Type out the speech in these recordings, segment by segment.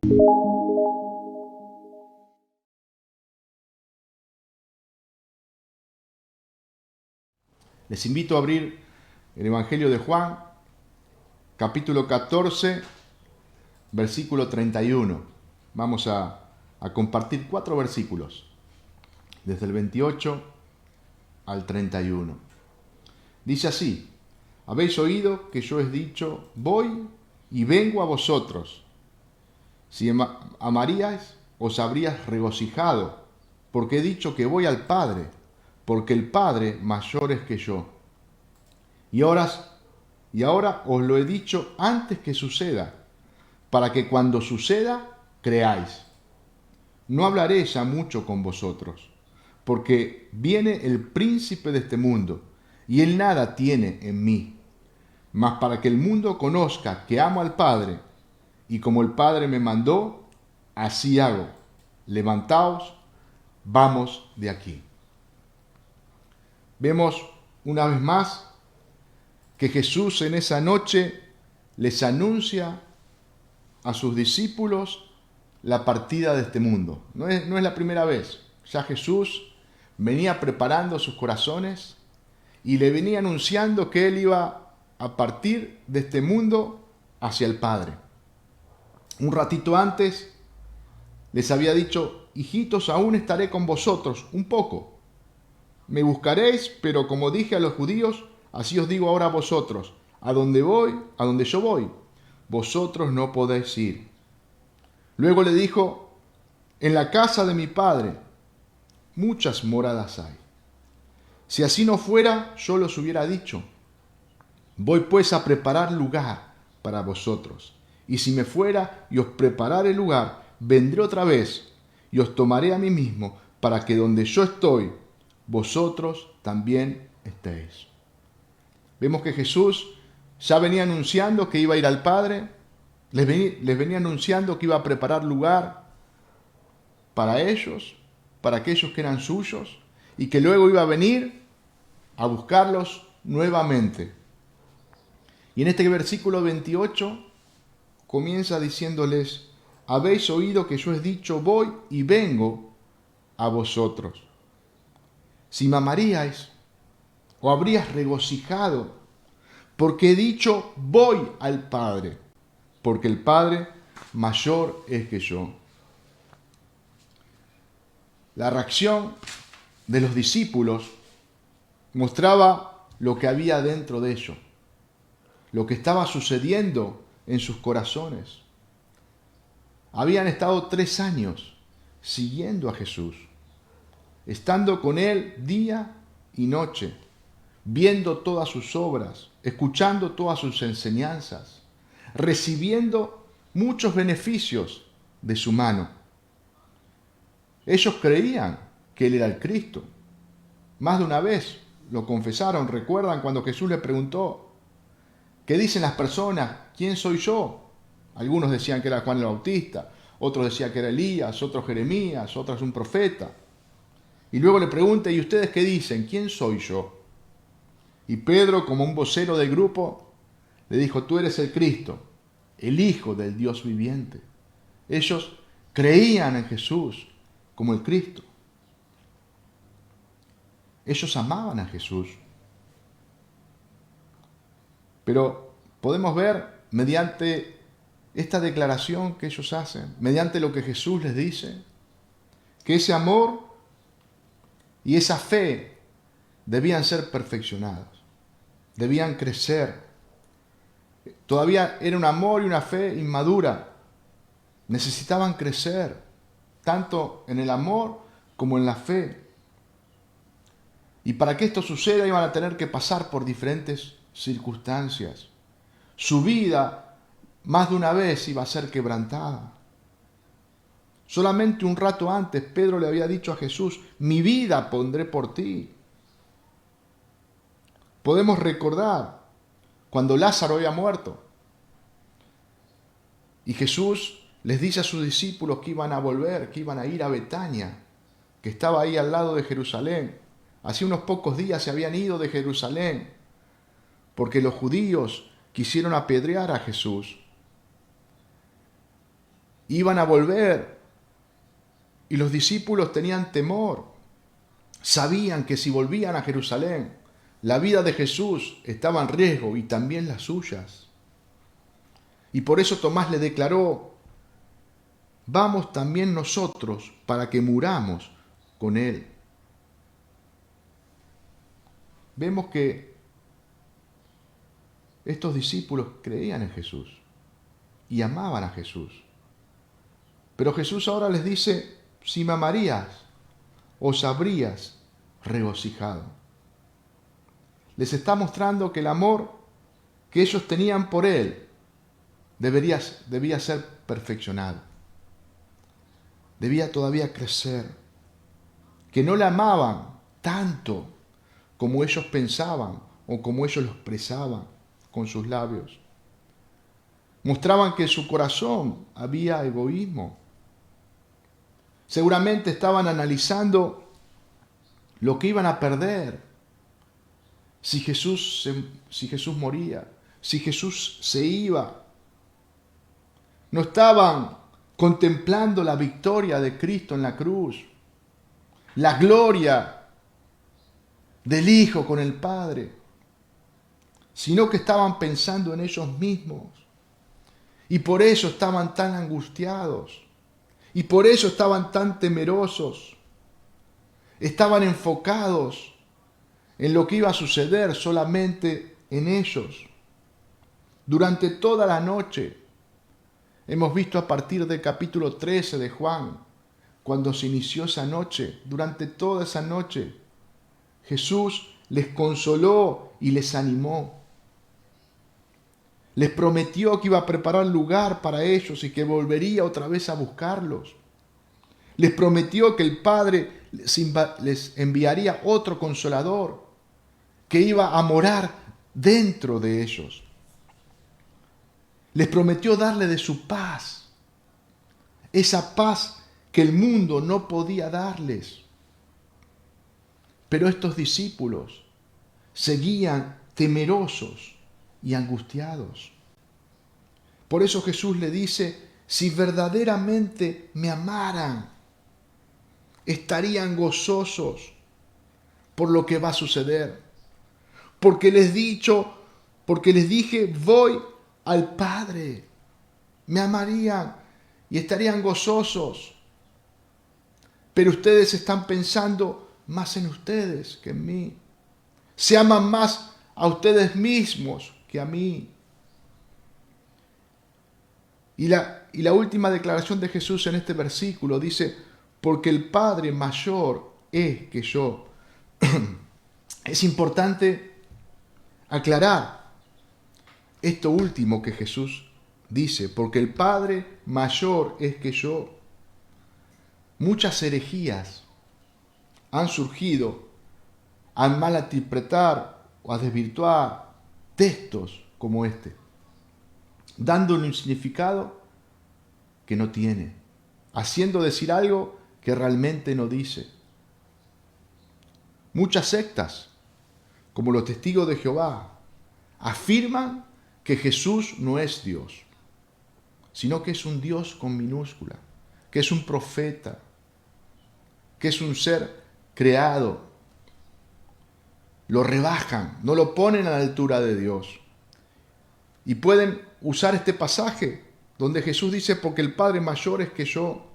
Les invito a abrir el Evangelio de Juan, capítulo 14, versículo 31. Vamos a compartir 4 versículos, desde el 28 al 31. Dice así: habéis oído que yo he dicho, voy y vengo a vosotros. Si amaríais, os habríais regocijado, porque he dicho que voy al Padre, porque el Padre mayor es que yo. Y ahora os lo he dicho antes que suceda, para que cuando suceda, creáis. No hablaré ya mucho con vosotros, porque viene el príncipe de este mundo, y él nada tiene en mí. Mas para que el mundo conozca que amo al Padre, y como el Padre me mandó, así hago. Levantaos, vamos de aquí. Vemos una vez más que Jesús en esa noche les anuncia a sus discípulos la partida de este mundo. No es la primera vez. Ya Jesús venía preparando sus corazones y le venía anunciando que Él iba a partir de este mundo hacia el Padre. Un ratito antes les había dicho: hijitos, aún estaré con vosotros un poco. Me buscaréis, pero como dije a los judíos, así os digo ahora a vosotros: a donde yo voy, vosotros no podéis ir. Luego le dijo: en la casa de mi Padre muchas moradas hay. Si así no fuera, yo los hubiera dicho. Voy pues a preparar lugar para vosotros. Y si me fuera y os preparare lugar, vendré otra vez y os tomaré a mí mismo, para que donde yo estoy, vosotros también estéis. Vemos que Jesús ya venía anunciando que iba a ir al Padre, les venía anunciando que iba a preparar lugar para ellos, para aquellos que eran suyos, y que luego iba a venir a buscarlos nuevamente. Y en este versículo 28 comienza diciéndoles: habéis oído que yo he dicho, voy y vengo a vosotros. Si me amaríais, o habrías regocijado, porque he dicho, voy al Padre, porque el Padre mayor es que yo. La reacción de los discípulos mostraba lo que había dentro de ellos, lo que estaba sucediendo en sus corazones. Habían estado 3 años siguiendo a Jesús, estando con Él día y noche, viendo todas sus obras, escuchando todas sus enseñanzas, recibiendo muchos beneficios de su mano. Ellos creían que Él era el Cristo. Más de una vez lo confesaron. ¿Recuerdan cuando Jesús le preguntó: ¿qué dicen las personas? ¿Quién soy yo? Algunos decían que era Juan el Bautista, otros decían que era Elías, otros Jeremías, otros un profeta. Y luego le pregunta: ¿y ustedes qué dicen? ¿Quién soy yo? Y Pedro, como un vocero del grupo, le dijo: tú eres el Cristo, el Hijo del Dios viviente. Ellos creían en Jesús como el Cristo. Ellos amaban a Jesús. Pero podemos ver, mediante esta declaración que ellos hacen, mediante lo que Jesús les dice, que ese amor y esa fe debían ser perfeccionados, debían crecer. Todavía era un amor y una fe inmadura. Necesitaban crecer, tanto en el amor como en la fe. Y para que esto suceda iban a tener que pasar por diferentes circunstancias. Su vida más de una vez iba a ser quebrantada. Solamente un rato antes Pedro le había dicho a Jesús: mi vida pondré por ti. Podemos recordar cuando Lázaro había muerto y Jesús les dice a sus discípulos que iban a volver, que iban a ir a Betania, que estaba ahí al lado de Jerusalén. Hace unos pocos días se habían ido de Jerusalén porque los judíos quisieron apedrear a Jesús. iban a volver y los discípulos tenían temor. Sabían que si volvían a Jerusalén, la vida de Jesús estaba en riesgo y también las suyas. Y por eso Tomás le declaró: vamos también nosotros para que muramos con él. Vemos que estos discípulos creían en Jesús y amaban a Jesús. Pero Jesús ahora les dice: si me amarías, os habrías regocijado. Les está mostrando que el amor que ellos tenían por Él debía ser perfeccionado. Debía todavía crecer. Que no le amaban tanto como ellos pensaban o como ellos lo expresaban con sus labios. Mostraban que en su corazón había egoísmo. Seguramente estaban analizando lo que iban a perder si Jesús moría, si Jesús se iba. No estaban contemplando la victoria de Cristo en la cruz, la gloria del Hijo con el Padre, sino que estaban pensando en ellos mismos. Y por eso estaban tan angustiados. Y por eso estaban tan temerosos. Estaban enfocados en lo que iba a suceder solamente en ellos. Durante toda la noche, hemos visto a partir del capítulo 13 de Juan, cuando se inició esa noche, durante toda esa noche, Jesús les consoló y les animó. Les prometió que iba a preparar lugar para ellos y que volvería otra vez a buscarlos. Les prometió que el Padre les enviaría otro consolador que iba a morar dentro de ellos. Les prometió darle de su paz, esa paz que el mundo no podía darles. Pero estos discípulos seguían temerosos y angustiados. Por eso Jesús le dice: si verdaderamente me amaran, estarían gozosos por lo que va a suceder. Porque les dije, voy al Padre. Me amarían y estarían gozosos. Pero ustedes están pensando más en ustedes que en mí. Se aman más a ustedes mismos que a mí. Y la última declaración de Jesús en este versículo dice: porque el Padre mayor es que yo. Es importante aclarar esto último que Jesús dice: porque el Padre mayor es que yo. Muchas herejías han surgido al malinterpretar o a desvirtuar textos como este, dándole un significado que no tiene, haciendo decir algo que realmente no dice. Muchas sectas, como los testigos de Jehová, afirman que Jesús no es Dios, sino que es un Dios con minúscula, que es un profeta, que es un ser creado. Lo rebajan, no lo ponen a la altura de Dios. Y pueden usar este pasaje donde Jesús dice: porque el Padre mayor es que yo.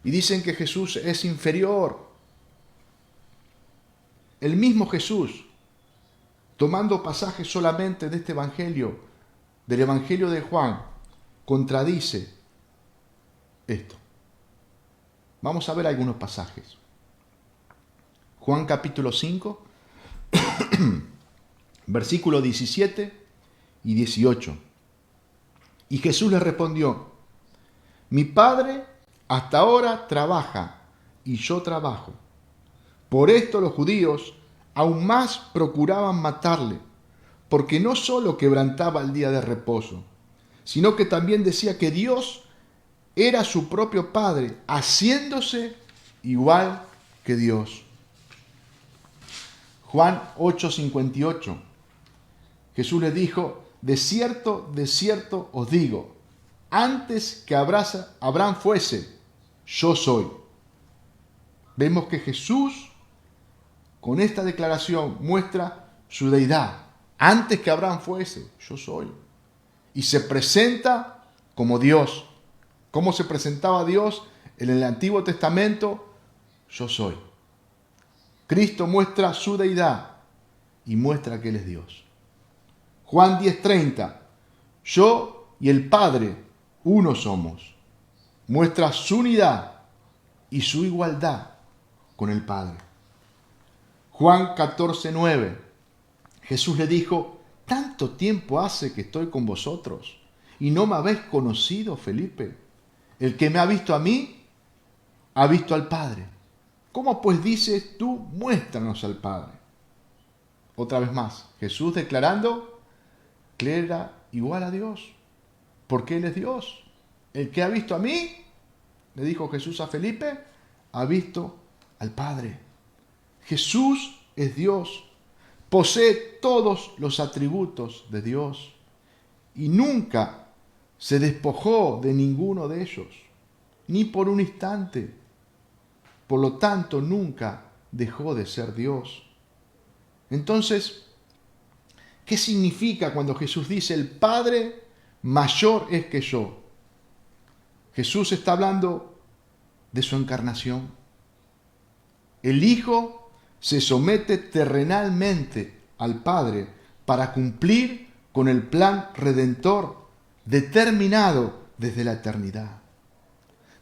Y dicen que Jesús es inferior. El mismo Jesús, tomando pasajes solamente de este evangelio, del evangelio de Juan, contradice esto. Vamos a ver algunos pasajes. Juan capítulo 5, versículos 17 y 18. Y Jesús le respondió: mi Padre hasta ahora trabaja y yo trabajo. Por esto los judíos aún más procuraban matarle, porque no solo quebrantaba el día de reposo, sino que también decía que Dios era su propio Padre, haciéndose igual que Dios. Juan 8:58. Jesús les dijo: de cierto os digo, antes que Abraham fuese, yo soy. Vemos que Jesús, con esta declaración, muestra su deidad. Antes que Abraham fuese, yo soy. Y se presenta como Dios. ¿Cómo se presentaba Dios en el Antiguo Testamento? Yo soy. Cristo muestra su deidad y muestra que Él es Dios. Juan 10:30. Yo y el Padre, uno somos. Muestra su unidad y su igualdad con el Padre. Juan 14:9. Jesús le dijo, tanto tiempo hace que estoy con vosotros y no me habéis conocido, Felipe. El que me ha visto a mí, ha visto al Padre. ¿Cómo pues dices tú, muéstranos al Padre? Otra vez más, Jesús declarando que Él era igual a Dios, porque Él es Dios. El que ha visto a mí, le dijo Jesús a Felipe, ha visto al Padre. Jesús es Dios, posee todos los atributos de Dios y nunca se despojó de ninguno de ellos, ni por un instante. Por lo tanto, nunca dejó de ser Dios. Entonces, ¿qué significa cuando Jesús dice el Padre mayor es que yo? Jesús está hablando de su encarnación. El Hijo se somete terrenalmente al Padre para cumplir con el plan redentor determinado desde la eternidad.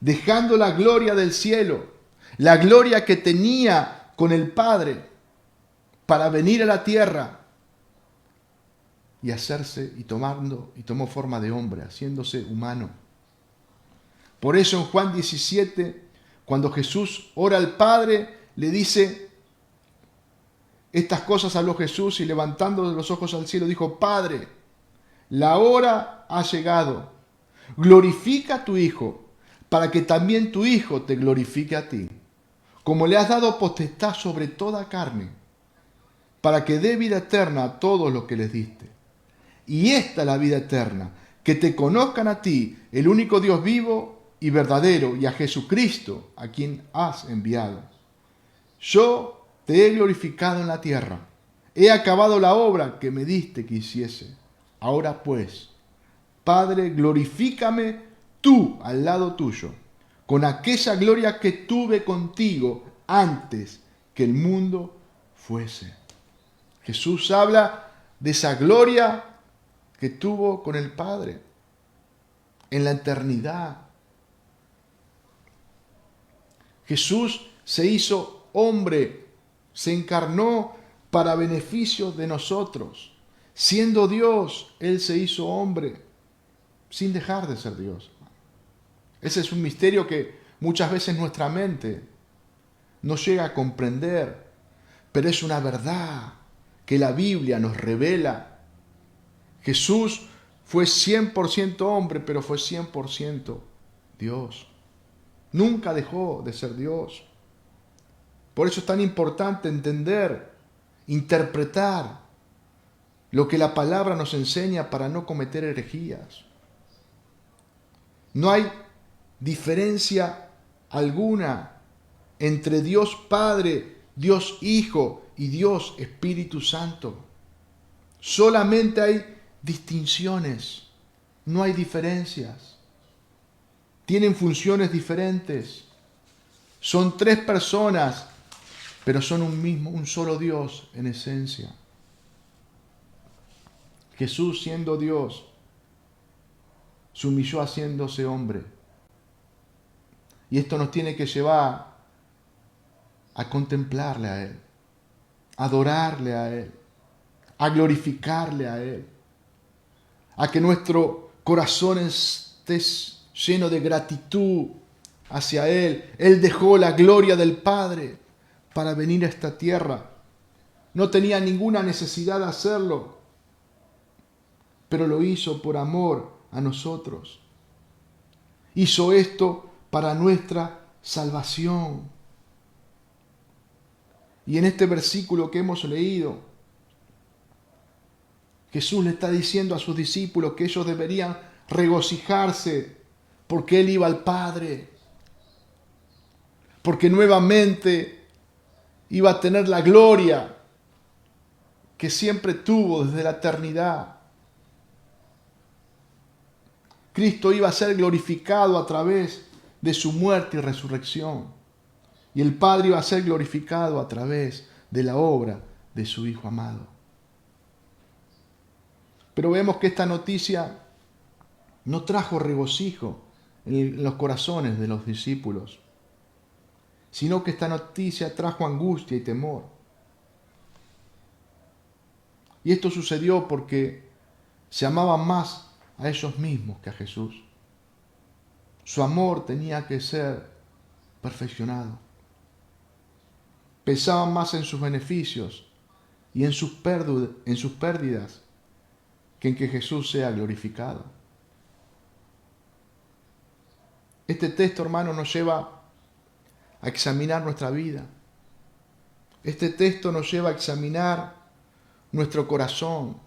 Dejando la gloria del cielo, la gloria que tenía con el Padre, para venir a la tierra y tomó forma de hombre, haciéndose humano. Por eso en Juan 17, cuando Jesús ora al Padre, le dice, estas cosas habló Jesús y levantando los ojos al cielo dijo, Padre, la hora ha llegado, glorifica a tu Hijo, para que también tu Hijo te glorifique a ti, como le has dado potestad sobre toda carne, para que dé vida eterna a todos los que les diste. Y esta es la vida eterna, que te conozcan a ti, el único Dios vivo y verdadero, y a Jesucristo, a quien has enviado. Yo te he glorificado en la tierra, he acabado la obra que me diste que hiciese. Ahora pues, Padre, glorifícame tú al lado tuyo, con aquella gloria que tuve contigo antes que el mundo fuese. Jesús habla de esa gloria que tuvo con el Padre en la eternidad. Jesús se hizo hombre, se encarnó para beneficio de nosotros. Siendo Dios, Él se hizo hombre sin dejar de ser Dios. Ese es un misterio que muchas veces nuestra mente no llega a comprender, pero es una verdad que la Biblia nos revela. Jesús fue 100% hombre, pero fue 100% Dios. Nunca dejó de ser Dios. Por eso es tan importante entender, interpretar lo que la palabra nos enseña para no cometer herejías. No hay diferencia alguna entre Dios Padre, Dios Hijo y Dios Espíritu Santo. Solamente hay distinciones, no hay diferencias. Tienen funciones diferentes. Son tres personas, pero son un solo Dios en esencia. Jesús, siendo Dios, se humilló haciéndose hombre. Y esto nos tiene que llevar a contemplarle a Él, a adorarle a Él, a glorificarle a Él, a que nuestro corazón esté lleno de gratitud hacia Él. Él dejó la gloria del Padre para venir a esta tierra. No tenía ninguna necesidad de hacerlo, pero lo hizo por amor a nosotros. Hizo esto para nuestra salvación. Y en este versículo que hemos leído, Jesús le está diciendo a sus discípulos que ellos deberían regocijarse porque Él iba al Padre, porque nuevamente iba a tener la gloria que siempre tuvo desde la eternidad. Cristo iba a ser glorificado a través de su muerte y resurrección. Y el Padre iba a ser glorificado a través de la obra de su Hijo amado. Pero vemos que esta noticia no trajo regocijo en los corazones de los discípulos, sino que esta noticia trajo angustia y temor. Y esto sucedió porque se amaban más a ellos mismos que a Jesús. Su amor tenía que ser perfeccionado. Pensaban más en sus beneficios y en sus pérdidas que en que Jesús sea glorificado. Este texto, hermano, nos lleva a examinar nuestra vida. Este texto nos lleva a examinar nuestro corazón.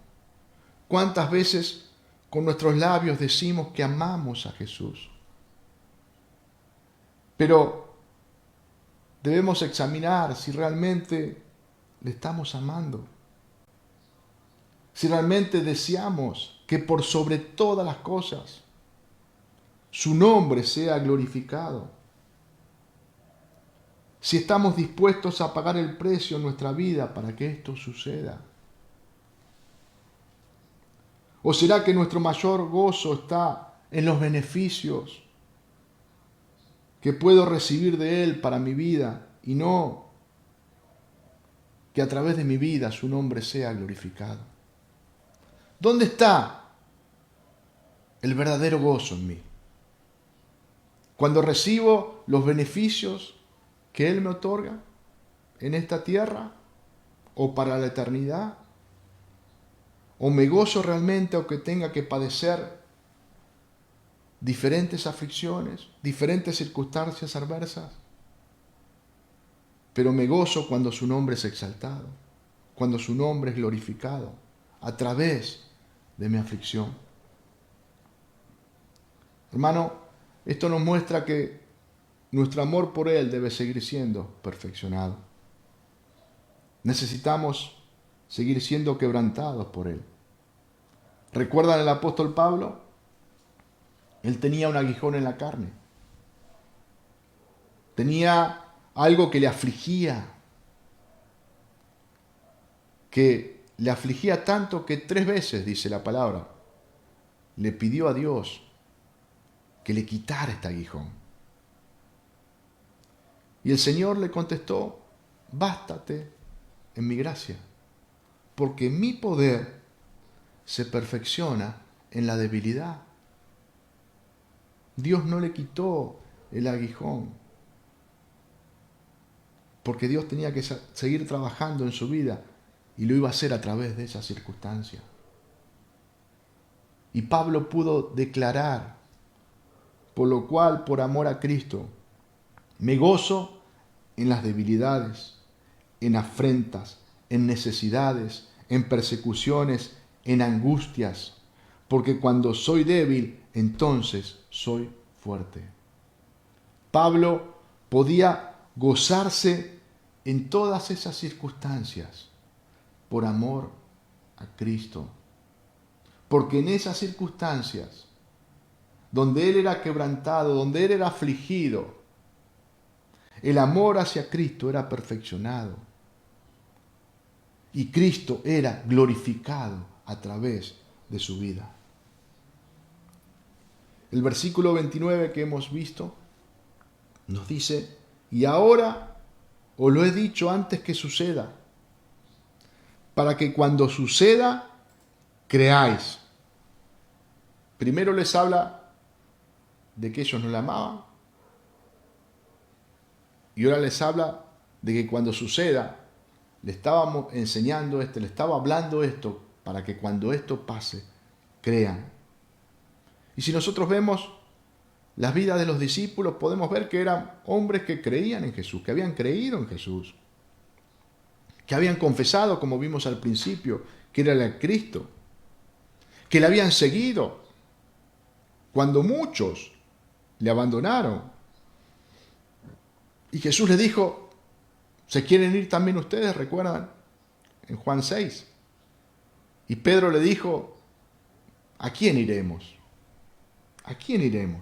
¿Cuántas veces con nuestros labios decimos que amamos a Jesús? Pero debemos examinar si realmente le estamos amando. Si realmente deseamos que por sobre todas las cosas su nombre sea glorificado. Si estamos dispuestos a pagar el precio en nuestra vida para que esto suceda. ¿O será que nuestro mayor gozo está en los beneficios que puedo recibir de Él para mi vida y no que a través de mi vida su nombre sea glorificado? ¿Dónde está el verdadero gozo en mí? Cuando recibo los beneficios que Él me otorga en esta tierra o para la eternidad, o me gozo realmente aunque tenga que padecer diferentes aflicciones, diferentes circunstancias adversas, pero me gozo cuando su nombre es exaltado, cuando su nombre es glorificado a través de mi aflicción. Hermano, esto nos muestra que nuestro amor por Él debe seguir siendo perfeccionado. Necesitamos seguir siendo quebrantados por Él. ¿Recuerdan al apóstol Pablo? Él tenía un aguijón en la carne. Tenía algo que le afligía. Que le afligía tanto que 3 veces, dice la palabra, le pidió a Dios que le quitara este aguijón. Y el Señor le contestó: bástate en mi gracia, porque mi poder se perfecciona en la debilidad. Dios no le quitó el aguijón, porque Dios tenía que seguir trabajando en su vida y lo iba a hacer a través de esa circunstancia. Y Pablo pudo declarar: por lo cual, por amor a Cristo, me gozo en las debilidades, en afrentas, en necesidades, en persecuciones, en angustias, porque cuando soy débil, entonces soy fuerte. Pablo podía gozarse en todas esas circunstancias por amor a Cristo, porque en esas circunstancias donde él era quebrantado, donde él era afligido, el amor hacia Cristo era perfeccionado y Cristo era glorificado a través de su vida. El versículo 29 que hemos visto nos dice: y ahora os lo he dicho antes que suceda, para que cuando suceda creáis. Primero les habla de que ellos no le amaban, y ahora les habla de que cuando suceda, le estábamos enseñando esto, le estaba hablando esto, para que cuando esto pase, crean. Y si nosotros vemos las vidas de los discípulos, podemos ver que eran hombres que creían en Jesús, que habían creído en Jesús, que habían confesado, como vimos al principio, que era el Cristo, que le habían seguido. cuando muchos le abandonaron. Y Jesús le dijo, ¿se quieren ir también ustedes? ¿Recuerdan? En Juan 6. Y Pedro le dijo, ¿a quién iremos? ¿A quién iremos?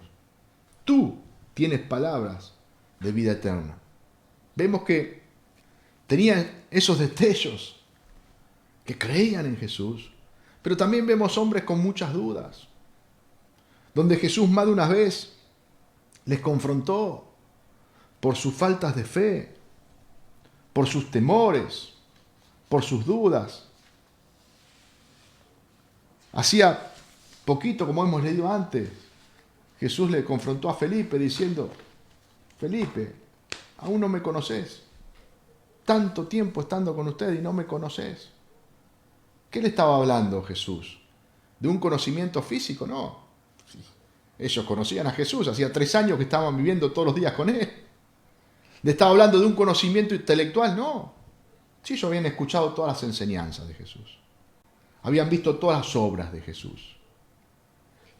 Tú tienes palabras de vida eterna. Vemos que tenían esos destellos, que creían en Jesús, pero también vemos hombres con muchas dudas, donde Jesús más de una vez les confrontó por sus faltas de fe, por sus temores, por sus dudas. Hacía poquito, como hemos leído antes, Jesús le confrontó a Felipe diciendo, Felipe, aún no me conoces. Tanto tiempo estando con usted y no me conoces. ¿Qué le estaba hablando Jesús? ¿De un conocimiento físico? No. Ellos conocían a Jesús, hacía 3 años que estaban viviendo todos los días con él. ¿Le estaba hablando de un conocimiento intelectual? No. Sí, ellos habían escuchado todas las enseñanzas de Jesús. Habían visto todas las obras de Jesús.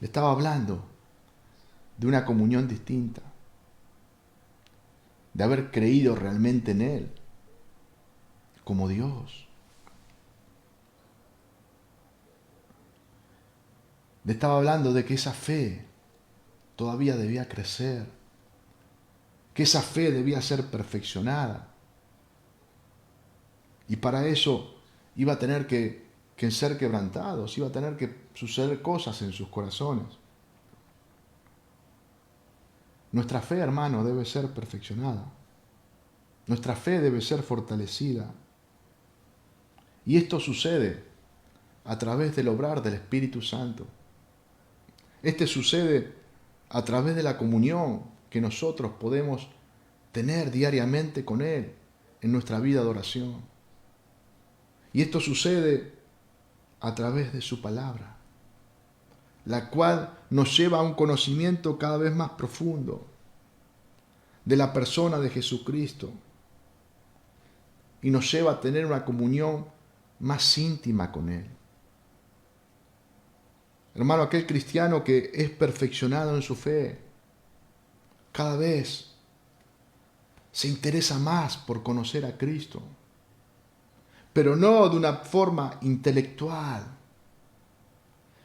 Le estaba hablando de una comunión distinta, de haber creído realmente en Él, como Dios. Le estaba hablando de que esa fe todavía debía crecer, que esa fe debía ser perfeccionada. Y para eso iba a tener que ser quebrantados, iba a tener que suceder cosas en sus corazones. Nuestra fe, hermano, debe ser perfeccionada. Nuestra fe debe ser fortalecida. Y esto sucede a través del obrar del Espíritu Santo. Este sucede a través de la comunión que nosotros podemos tener diariamente con Él en nuestra vida de oración. Y esto sucede a través de su palabra, la cual nos lleva a un conocimiento cada vez más profundo de la persona de Jesucristo y nos lleva a tener una comunión más íntima con Él. Hermano, aquel cristiano que es perfeccionado en su fe, cada vez se interesa más por conocer a Cristo, pero no de una forma intelectual,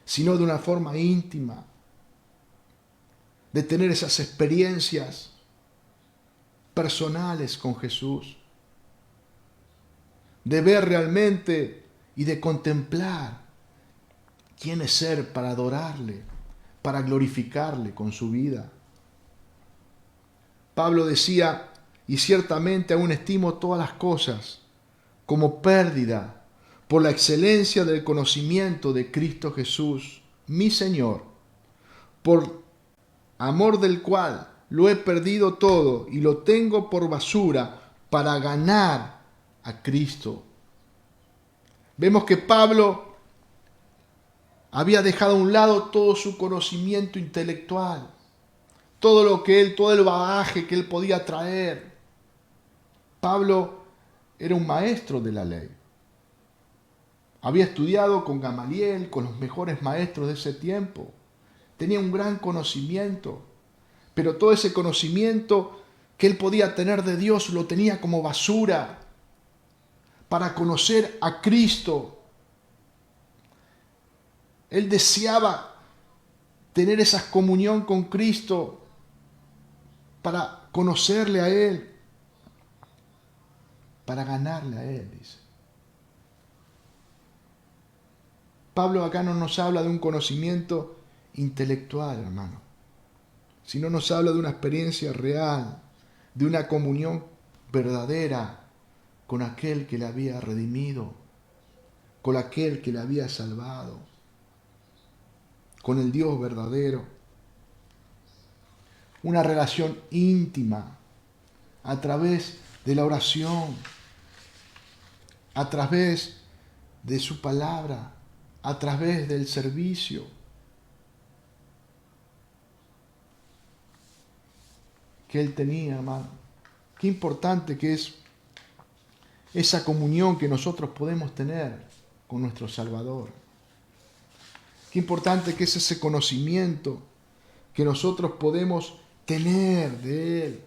sino de una forma íntima, de tener esas experiencias personales con Jesús, de ver realmente y de contemplar quién es ser para adorarle, para glorificarle con su vida. Pablo decía, y ciertamente aún estimo todas las cosas como pérdida por la excelencia del conocimiento de Cristo Jesús, mi Señor, por amor del cual lo he perdido todo y lo tengo por basura para ganar a Cristo. Vemos que Pablo había dejado a un lado todo su conocimiento intelectual, todo el bagaje que él podía traer. Pablo era un maestro de la ley. Había estudiado con Gamaliel, con los mejores maestros de ese tiempo. Tenía un gran conocimiento, pero todo ese conocimiento que él podía tener de Dios lo tenía como basura para conocer a Cristo. Él deseaba tener esa comunión con Cristo para conocerle a Él, para ganarle a Él, dice. Pablo acá no nos habla de un conocimiento intelectual, hermano, sino nos habla de una experiencia real, de una comunión verdadera con aquel que le había redimido, con aquel que le había salvado, con el Dios verdadero. Una relación íntima a través de la oración, a través de su palabra, a través del servicio. Que él tenía, hermano. Qué importante que es esa comunión que nosotros podemos tener con nuestro Salvador. Qué importante que es ese conocimiento que nosotros podemos tener de Él.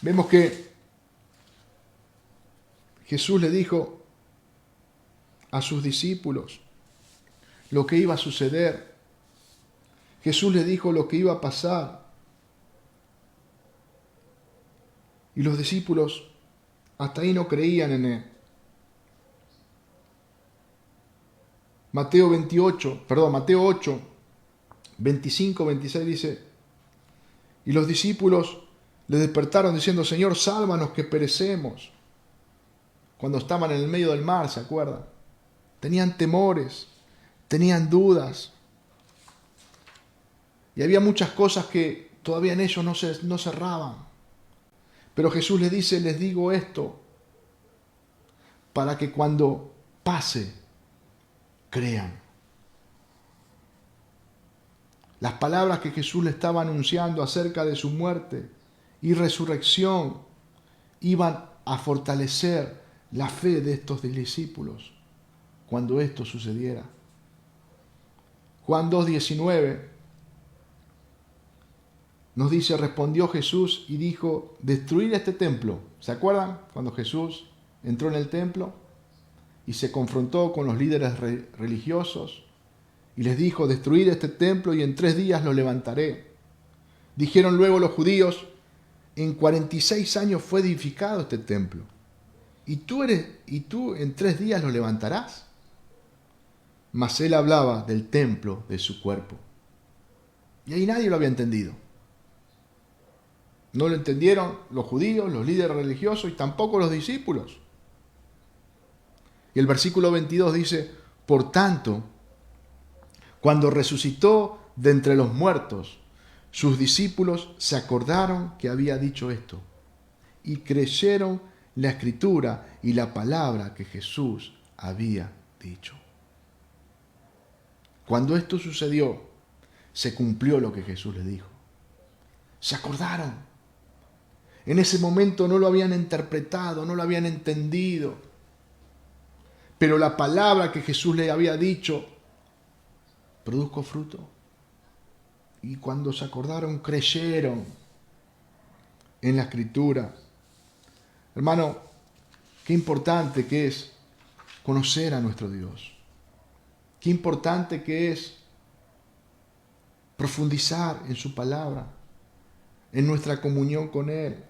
Vemos que Jesús le dijo a sus discípulos lo que iba a suceder. Jesús le dijo lo que iba a pasar. Y los discípulos hasta ahí no creían en Él. Mateo 8, 25, 26 dice, y los discípulos le despertaron diciendo, Señor, sálvanos que perecemos. Cuando estaban en el medio del mar, ¿se acuerdan? Tenían temores, tenían dudas. Y había muchas cosas que todavía en ellos no cerraban. Pero Jesús les dice, les digo esto, para que cuando pase, crean. Las palabras que Jesús le estaba anunciando acerca de su muerte y resurrección iban a fortalecer la fe de estos discípulos cuando esto sucediera. Juan 2:19 nos dice, respondió Jesús y dijo, destruir este templo. ¿Se acuerdan cuando Jesús entró en el templo y se confrontó con los líderes religiosos y les dijo, destruid este templo y en 3 días lo levantaré? Dijeron luego los judíos, en 46 años fue edificado este templo y tú en 3 días lo levantarás. Mas él hablaba del templo de su cuerpo. Y ahí nadie lo había entendido. No lo entendieron los judíos, los líderes religiosos y tampoco los discípulos. Y el versículo 22 dice, por tanto, cuando resucitó de entre los muertos, sus discípulos se acordaron que había dicho esto y creyeron la escritura y la palabra que Jesús había dicho. Cuando esto sucedió, se cumplió lo que Jesús les dijo. Se acordaron. En ese momento no lo habían interpretado, no lo habían entendido. Pero la palabra que Jesús le había dicho produjo fruto. Y cuando se acordaron, creyeron en la Escritura. Hermano, qué importante que es conocer a nuestro Dios. Qué importante que es profundizar en su palabra, en nuestra comunión con Él.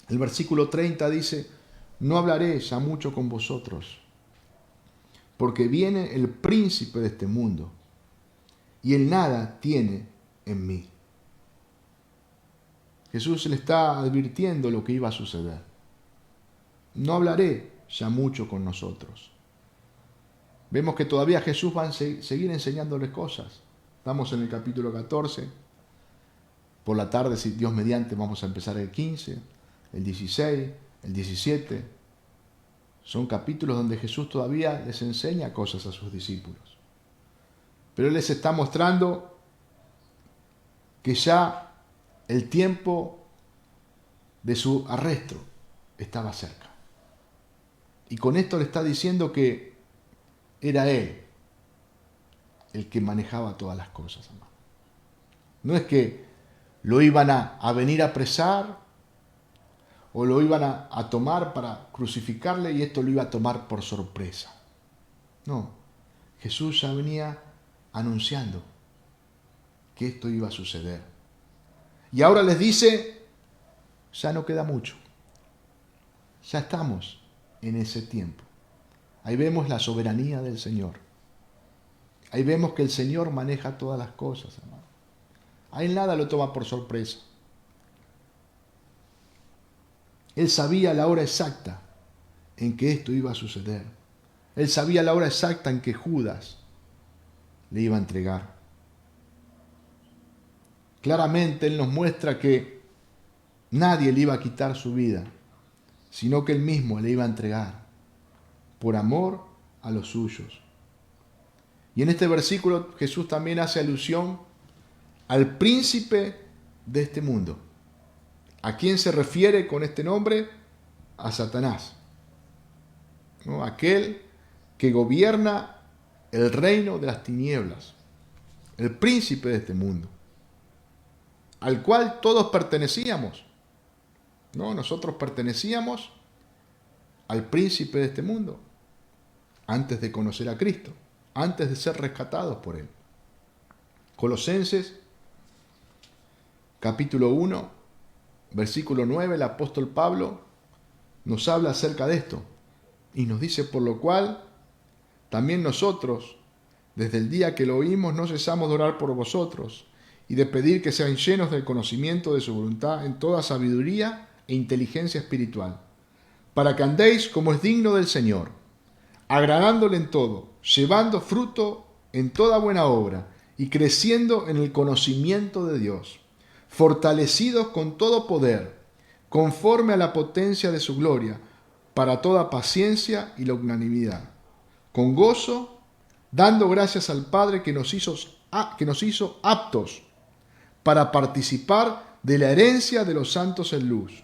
El versículo 30 dice, no hablaré ya mucho con vosotros, porque viene el príncipe de este mundo, y él nada tiene en mí. Jesús le está advirtiendo lo que iba a suceder. No hablaré ya mucho con nosotros. Vemos que todavía Jesús va a seguir enseñándoles cosas. Estamos en el capítulo 14. Por la tarde, si Dios mediante, vamos a empezar el 15, el 16, el 17. Son capítulos donde Jesús todavía les enseña cosas a sus discípulos. Pero Él les está mostrando que ya el tiempo de su arresto estaba cerca. Y con esto le está diciendo que era Él el que manejaba todas las cosas, hermano. No es que lo iban a venir a apresar o lo iban a tomar para crucificarle y esto lo iba a tomar por sorpresa. No, Jesús ya venía anunciando que esto iba a suceder. Y ahora les dice, ya no queda mucho. Ya estamos en ese tiempo. Ahí vemos la soberanía del Señor. Ahí vemos que el Señor maneja todas las cosas, hermano. A Él nada lo toma por sorpresa. Él sabía la hora exacta en que esto iba a suceder. Él sabía la hora exacta en que Judas le iba a entregar. Claramente Él nos muestra que nadie le iba a quitar su vida, sino que Él mismo le iba a entregar por amor a los suyos. Y en este versículo Jesús también hace alusión al príncipe de este mundo. ¿A quién se refiere con este nombre? A Satanás, ¿no? Aquel que gobierna el reino de las tinieblas, el príncipe de este mundo, al cual todos pertenecíamos. No, nosotros pertenecíamos al príncipe de este mundo antes de conocer a Cristo, antes de ser rescatados por Él. Colosenses, capítulo 1, versículo 9, el apóstol Pablo nos habla acerca de esto y nos dice: por lo cual también nosotros, desde el día que lo oímos, no cesamos de orar por vosotros y de pedir que sean llenos del conocimiento de su voluntad en toda sabiduría e inteligencia espiritual, para que andéis como es digno del Señor, agradándole en todo, llevando fruto en toda buena obra y creciendo en el conocimiento de Dios, fortalecidos con todo poder, conforme a la potencia de su gloria, para toda paciencia y longanimidad, con gozo, dando gracias al Padre que nos hizo aptos para participar de la herencia de los santos en luz,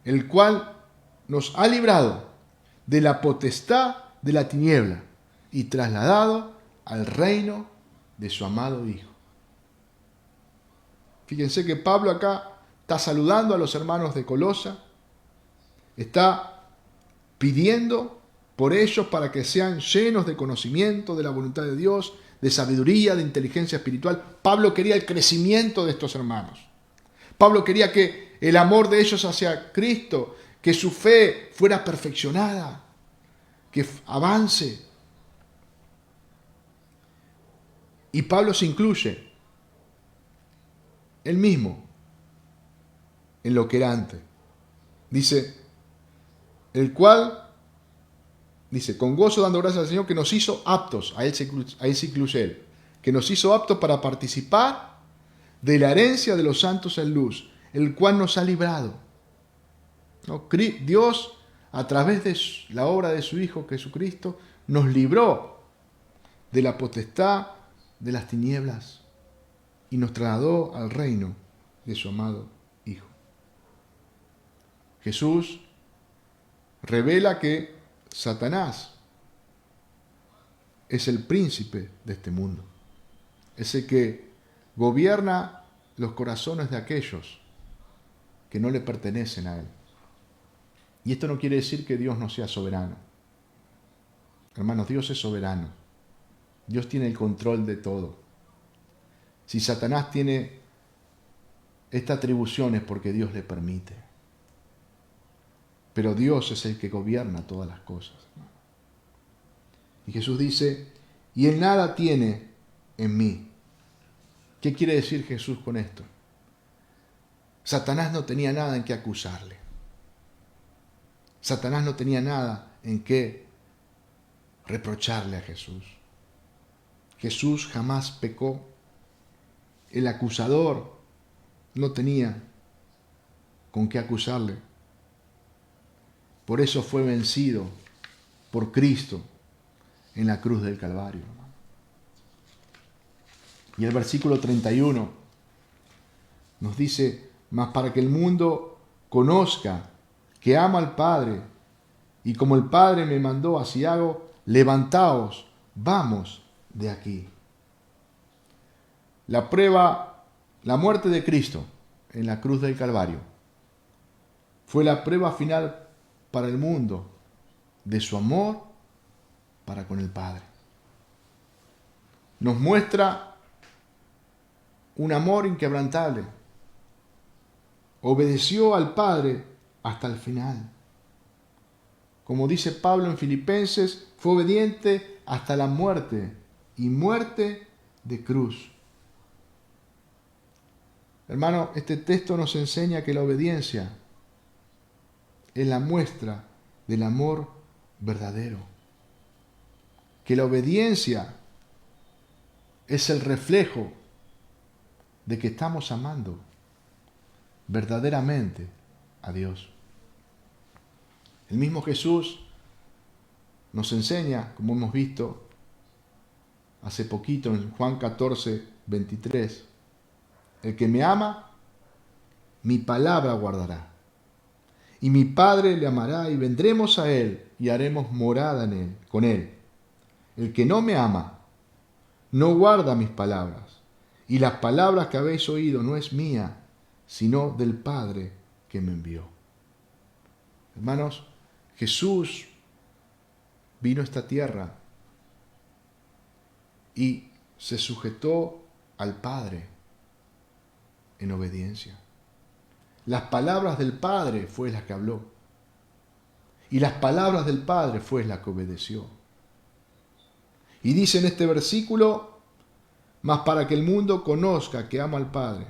el cual nos ha librado de la potestad de la tiniebla y trasladado al reino de su amado Hijo. Fíjense que Pablo acá está saludando a los hermanos de Colosa, está pidiendo por ellos para que sean llenos de conocimiento de la voluntad de Dios, de sabiduría, de inteligencia espiritual. Pablo quería el crecimiento de estos hermanos. Pablo quería que el amor de ellos hacia Cristo, que su fe fuera perfeccionada, que avance. Y Pablo se incluye él mismo en lo que era antes. Dice, el cual, dice, con gozo dando gracias al Señor que nos hizo aptos, ahí se incluye él, que nos hizo aptos para participar de la herencia de los santos en luz, el cual nos ha librado. ¿No? Dios, a través de la obra de su Hijo Jesucristo, nos libró de la potestad de las tinieblas y nos trasladó al reino de su amado Hijo. Jesús revela que Satanás es el príncipe de este mundo, es el que gobierna los corazones de aquellos que no le pertenecen a él. Y esto no quiere decir que Dios no sea soberano. Hermanos, Dios es soberano. Dios tiene el control de todo. Si Satanás tiene esta atribución es porque Dios le permite. Pero Dios es el que gobierna todas las cosas. Y Jesús dice, y él nada tiene en mí. ¿Qué quiere decir Jesús con esto? Satanás no tenía nada en qué acusarle. Satanás no tenía nada en qué reprocharle a Jesús. Jesús jamás pecó. El acusador no tenía con qué acusarle. Por eso fue vencido por Cristo en la cruz del Calvario. Y el versículo 31 nos dice, mas para que el mundo conozca que amo al Padre, y como el Padre me mandó, así hago, levantaos, vamos de aquí. La prueba, la muerte de Cristo en la cruz del Calvario, fue la prueba final para el mundo de su amor para con el Padre. Nos muestra un amor inquebrantable. Obedeció al Padre hasta el final. Como dice Pablo en Filipenses, fue obediente hasta la muerte y muerte de cruz. Hermano, este texto nos enseña que la obediencia es la muestra del amor verdadero. Que la obediencia es el reflejo de que estamos amando verdaderamente a Dios. El mismo Jesús nos enseña, como hemos visto hace poquito en Juan 14, 23, el que me ama, mi palabra guardará. Y mi Padre le amará y vendremos a él y haremos morada en él, con él. El que no me ama, no guarda mis palabras. Y las palabras que habéis oído no es mía, sino del Padre que me envió. Hermanos, Jesús vino a esta tierra y se sujetó al Padre en obediencia. Las palabras del Padre fue las que habló. Y las palabras del Padre fue las que obedeció. Y dice en este versículo, mas para que el mundo conozca que amo al Padre,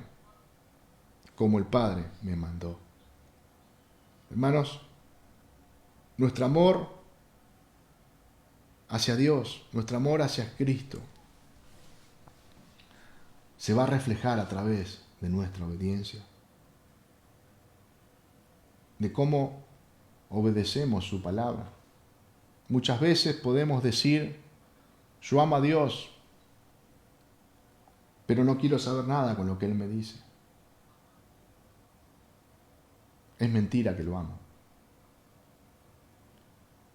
como el Padre me mandó. Hermanos, nuestro amor hacia Dios, nuestro amor hacia Cristo, se va a reflejar a través de nuestra obediencia, de cómo obedecemos su palabra. Muchas veces podemos decir, yo amo a Dios, pero no quiero saber nada con lo que Él me dice. Es mentira que lo amo.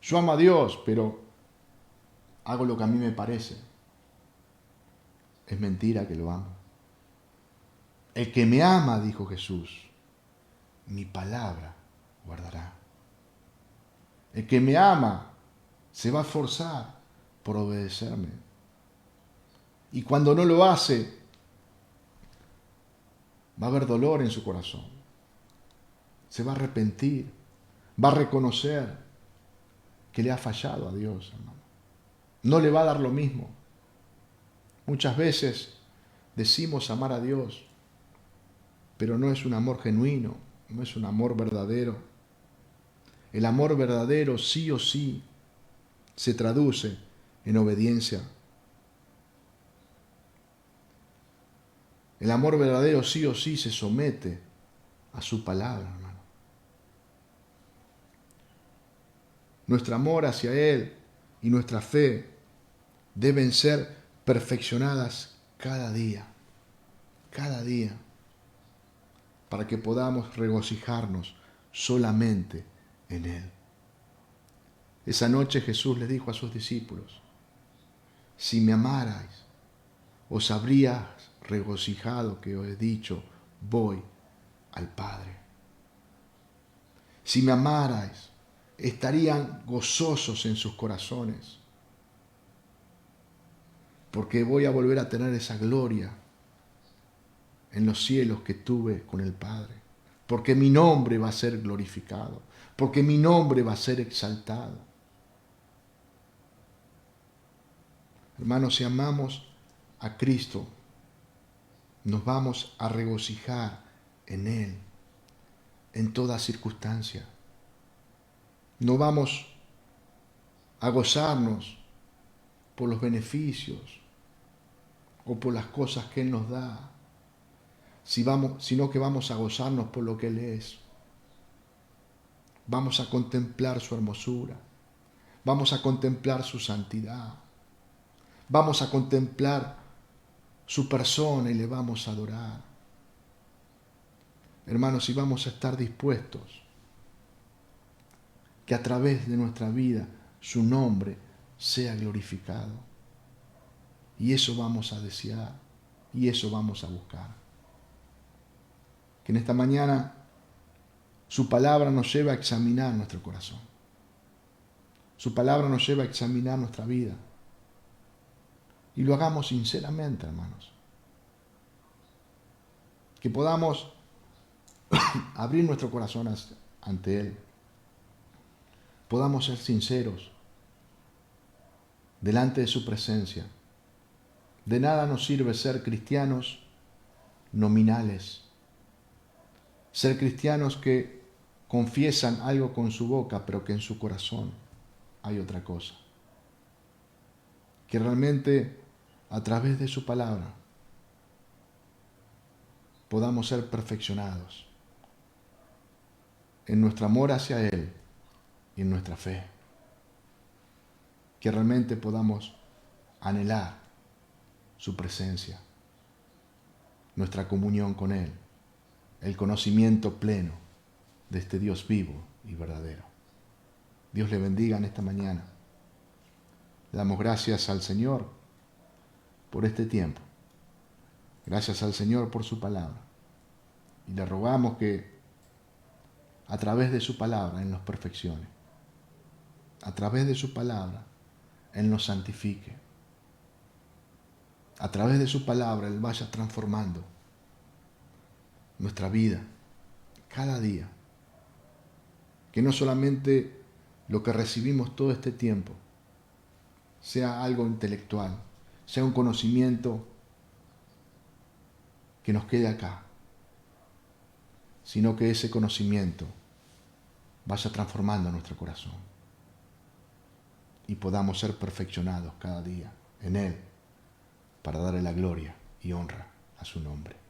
Yo amo a Dios, pero hago lo que a mí me parece. Es mentira que lo amo. El que me ama, dijo Jesús, mi palabra guardará. El que me ama se va a esforzar por obedecerme. Y cuando no lo hace, va a haber dolor en su corazón. Se va a arrepentir. Va a reconocer que le ha fallado a Dios, hermano. No le va a dar lo mismo. Muchas veces decimos amar a Dios, pero no es un amor genuino, no es un amor verdadero. El amor verdadero sí o sí se traduce en obediencia. El amor verdadero sí o sí se somete a su palabra, hermano. Nuestro amor hacia Él y nuestra fe deben ser perfeccionadas cada día, para que podamos regocijarnos solamente en Él. Esa noche Jesús les dijo a sus discípulos, si me amarais, os habríais regocijado que os he dicho, voy al Padre. Si me amarais, estarían gozosos en sus corazones, porque voy a volver a tener esa gloria en los cielos que tuve con el Padre, porque mi nombre va a ser glorificado, porque mi nombre va a ser exaltado. Hermanos, si amamos a Cristo, nos vamos a regocijar en Él, en toda circunstancia. No vamos a gozarnos por los beneficios o por las cosas que Él nos da, sino que vamos a gozarnos por lo que Él es. Vamos a contemplar su hermosura, vamos a contemplar su santidad, vamos a contemplar su persona y le vamos a adorar. Hermanos, y vamos a estar dispuestos que a través de nuestra vida su nombre sea glorificado. Y eso vamos a desear y eso vamos a buscar. Que en esta mañana su palabra nos lleve a examinar nuestro corazón. Su palabra nos lleva a examinar nuestra vida. Y lo hagamos sinceramente, hermanos. Que podamos abrir nuestro corazón ante Él. Podamos ser sinceros delante de su presencia. De nada nos sirve ser cristianos nominales. Ser cristianos que confiesan algo con su boca, pero que en su corazón hay otra cosa. Que realmente a través de su palabra podamos ser perfeccionados en nuestro amor hacia Él y en nuestra fe. Que realmente podamos anhelar su presencia, nuestra comunión con Él, el conocimiento pleno de este Dios vivo y verdadero. Dios le bendiga en esta mañana. Le damos gracias al Señor por este tiempo. Gracias al Señor por su palabra. Y le rogamos que a través de su palabra Él nos perfeccione. A través de su palabra Él nos santifique. A través de su palabra Él vaya transformando nuestra vida cada día. Que no solamente lo que recibimos todo este tiempo sea algo intelectual, sea un conocimiento que nos quede acá, sino que ese conocimiento vaya transformando nuestro corazón y podamos ser perfeccionados cada día en Él para darle la gloria y honra a su nombre.